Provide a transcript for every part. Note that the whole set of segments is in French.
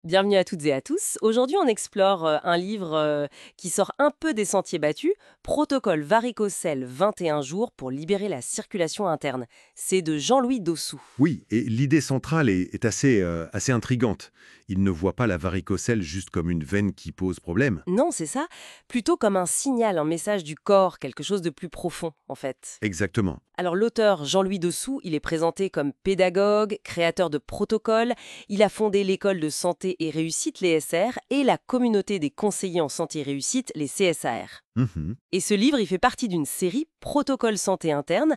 Bienvenue à toutes et à tous. Aujourd'hui, on explore un livre qui sort un peu des sentiers battus, Protocole varicocèle 21 jours pour libérer la circulation interne. C'est de Jean-Louis Dossou. Oui, et l'idée centrale est assez intrigante. Il ne voit pas la varicocèle juste comme une veine qui pose problème. Non, c'est ça, plutôt comme un signal, un message du corps, quelque chose de plus profond en fait. Exactement. Alors l'auteur Jean-Louis Dossou, il est présenté comme pédagogue, créateur de protocoles, il a fondé l'école de santé et réussite, les SR, et la communauté des conseillers en santé et réussite, les CSAR. Mhm. Et ce livre, il fait partie d'une série Protocole santé interne.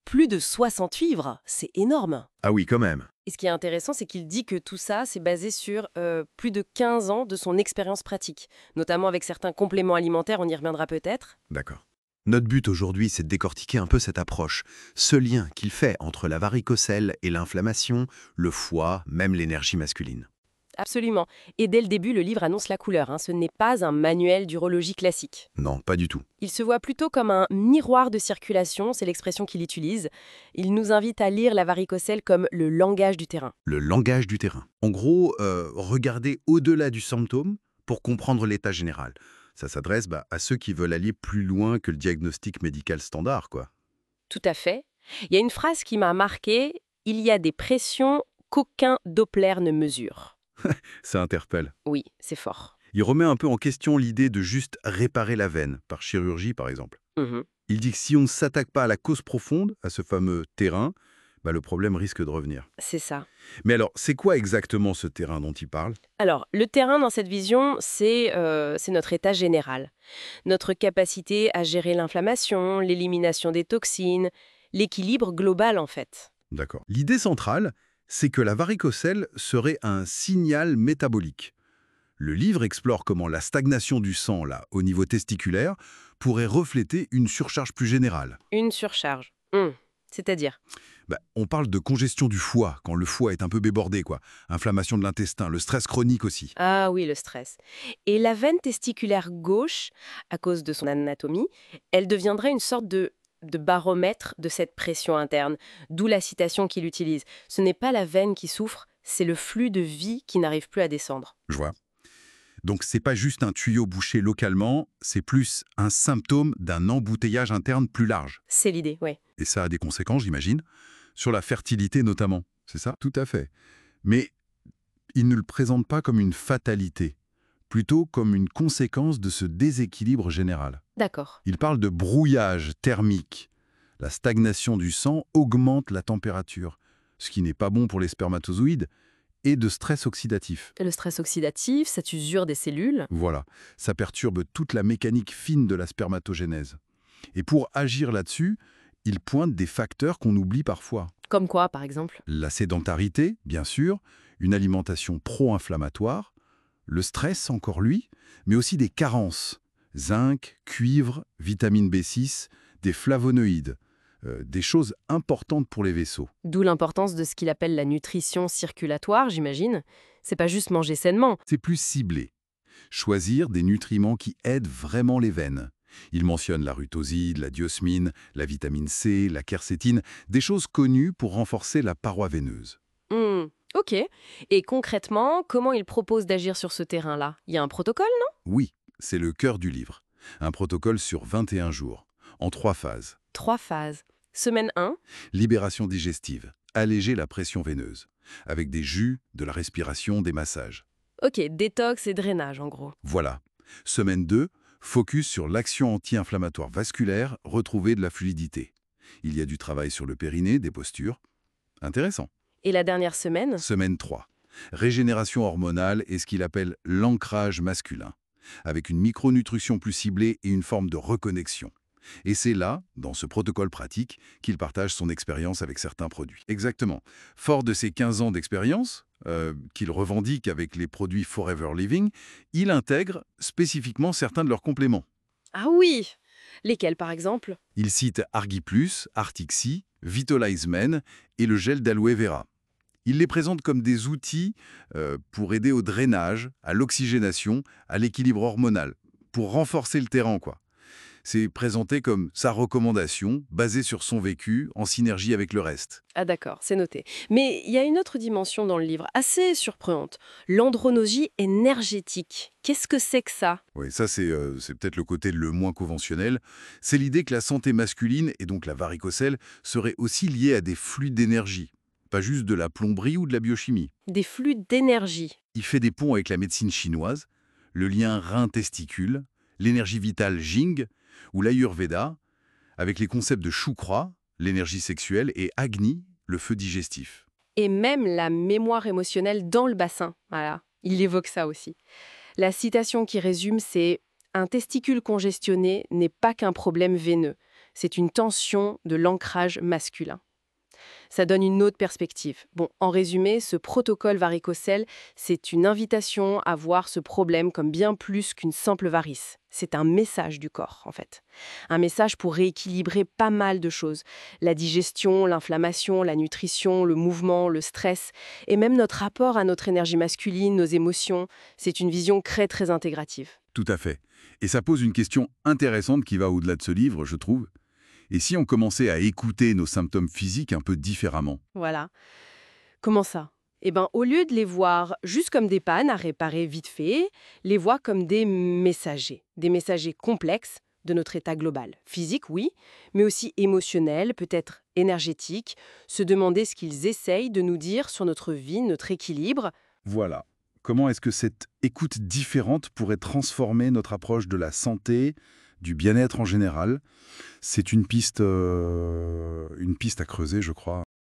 Plus de 60 livres, c'est énorme. Ah oui, quand même. Et ce qui est intéressant, c'est qu'il dit que tout ça, c'est basé sur plus de 15 ans de son expérience pratique, notamment avec certains compléments alimentaires, on y reviendra peut-être. D'accord. Notre but aujourd'hui, c'est de décortiquer un peu cette approche, ce lien qu'il fait entre la varicocèle et l'inflammation, le foie, même l'énergie masculine. Absolument. Et dès le début, le livre annonce la couleur, hein. Ce n'est pas un manuel d'urologie classique. Non, pas du tout. Il se voit plutôt comme un miroir de circulation, c'est l'expression qu'il utilise. Il nous invite à lire la varicocèle comme le langage du terrain. Le langage du terrain. En gros, regarder au-delà du symptôme pour comprendre l'état général. Ça s'adresse à ceux qui veulent aller plus loin que le diagnostic médical standard, quoi. Tout à fait. Il y a une phrase qui m'a marquée, il y a des pressions qu'aucun Doppler ne mesure. Ça interpelle. Oui, c'est fort. Il remet un peu en question l'idée de juste réparer la veine, par chirurgie par exemple. Mhm. Il dit que si on ne s'attaque pas à la cause profonde, à ce fameux terrain, le problème risque de revenir. C'est ça. Mais alors, c'est quoi exactement ce terrain dont il parle? Alors, le terrain dans cette vision, c'est notre état général. Notre capacité à gérer l'inflammation, l'élimination des toxines, l'équilibre global en fait. D'accord. L'idée centrale, c'est que la varicocèle serait un signal métabolique. Le livre explore comment la stagnation du sang, là, au niveau testiculaire, pourrait refléter une surcharge plus générale. Une surcharge. C'est-à-dire. On parle de congestion du foie, quand le foie est un peu débordé, quoi. Inflammation de l'intestin, le stress chronique aussi. Ah oui, le stress. Et la veine testiculaire gauche, à cause de son anatomie, elle deviendrait une sorte de baromètre de cette pression interne, d'où la citation qu'il utilise. Ce n'est pas la veine qui souffre, c'est le flux de vie qui n'arrive plus à descendre. Je vois. Donc c'est pas juste un tuyau bouché localement, c'est plus un symptôme d'un embouteillage interne plus large. C'est l'idée, oui. Et ça a des conséquences, j'imagine, sur la fertilité notamment. C'est ça? Tout à fait. Mais il ne le présente pas comme une fatalité, plutôt comme une conséquence de ce déséquilibre général. D'accord. Il parle de brouillage thermique. La stagnation du sang augmente la température, ce qui n'est pas bon pour les spermatozoïdes, et de stress oxydatif. Le stress oxydatif, cette usure des cellules. Voilà, ça perturbe toute la mécanique fine de la spermatogénèse. Et pour agir là-dessus, il pointe des facteurs qu'on oublie parfois. Comme quoi, par exemple? La sédentarité, bien sûr, une alimentation pro-inflammatoire, le stress, encore lui, mais aussi des carences. Zinc, cuivre, vitamine B6, des flavonoïdes, des choses importantes pour les vaisseaux. D'où l'importance de ce qu'il appelle la nutrition circulatoire, j'imagine. C'est pas juste manger sainement. C'est plus ciblé. Choisir des nutriments qui aident vraiment les veines. Il mentionne la rutoside, la diosmine, la vitamine C, la quercétine, des choses connues pour renforcer la paroi veineuse. Ok. Et concrètement, comment il propose d'agir sur ce terrain-là? Il y a un protocole, non? Oui, c'est le cœur du livre. Un protocole sur 21 jours, en 3 phases. 3 phases. Semaine 1. Libération digestive, alléger la pression veineuse, avec des jus, de la respiration, des massages. Ok, détox et drainage en gros. Voilà. Semaine 2, focus sur l'action anti-inflammatoire vasculaire, retrouver de la fluidité. Il y a du travail sur le périnée, des postures. Intéressant. Et la dernière semaine? Semaine 3, régénération hormonale et ce qu'il appelle l'ancrage masculin, avec une micronutrition plus ciblée et une forme de reconnexion. Et c'est là, dans ce protocole pratique, qu'il partage son expérience avec certains produits. Exactement. Fort de ses 15 ans d'expérience, qu'il revendique avec les produits Forever Living, il intègre spécifiquement certains de leurs compléments. Ah oui! Lesquels par exemple? Il cite Argiplus, Artixi, Vitalize Men et le gel d'aloe vera. Il les présente comme des outils pour aider au drainage, à l'oxygénation, à l'équilibre hormonal, pour renforcer le terrain, quoi. C'est présenté comme sa recommandation, basée sur son vécu, en synergie avec le reste. Ah d'accord, c'est noté. Mais il y a une autre dimension dans le livre, assez surprenante. L'andronologie énergétique. Qu'est-ce que c'est que ça? Oui, ça c'est peut-être le côté le moins conventionnel. C'est l'idée que la santé masculine, et donc la varicocèle, serait aussi liée à des flux d'énergie, pas juste de la plomberie ou de la biochimie. Des flux d'énergie. Il fait des ponts avec la médecine chinoise, le lien rein-testicule, l'énergie vitale Jing, ou l'Ayurveda, avec les concepts de Shukra, l'énergie sexuelle, et Agni, le feu digestif. Et même la mémoire émotionnelle dans le bassin. Voilà, il évoque ça aussi. La citation qui résume, c'est «Un testicule congestionné n'est pas qu'un problème veineux, c'est une tension de l'ancrage masculin». Ça donne une autre perspective. Bon, en résumé, ce protocole varicocèle, c'est une invitation à voir ce problème comme bien plus qu'une simple varice. C'est un message du corps, en fait. Un message pour rééquilibrer pas mal de choses. La digestion, l'inflammation, la nutrition, le mouvement, le stress, et même notre rapport à notre énergie masculine, nos émotions. C'est une vision très, très intégrative. Tout à fait. Et ça pose une question intéressante qui va au-delà de ce livre, je trouve. Et si on commençait à écouter nos symptômes physiques un peu différemment? Voilà. Comment ça? Eh ben, au lieu de les voir juste comme des pannes à réparer vite fait, les voir comme des messagers complexes de notre état global. Physique, oui, mais aussi émotionnel, peut-être énergétique, se demander ce qu'ils essayent de nous dire sur notre vie, notre équilibre. Voilà. Comment est-ce que cette écoute différente pourrait transformer notre approche de la santé, du bien-être en général? C'est une piste à creuser, je crois.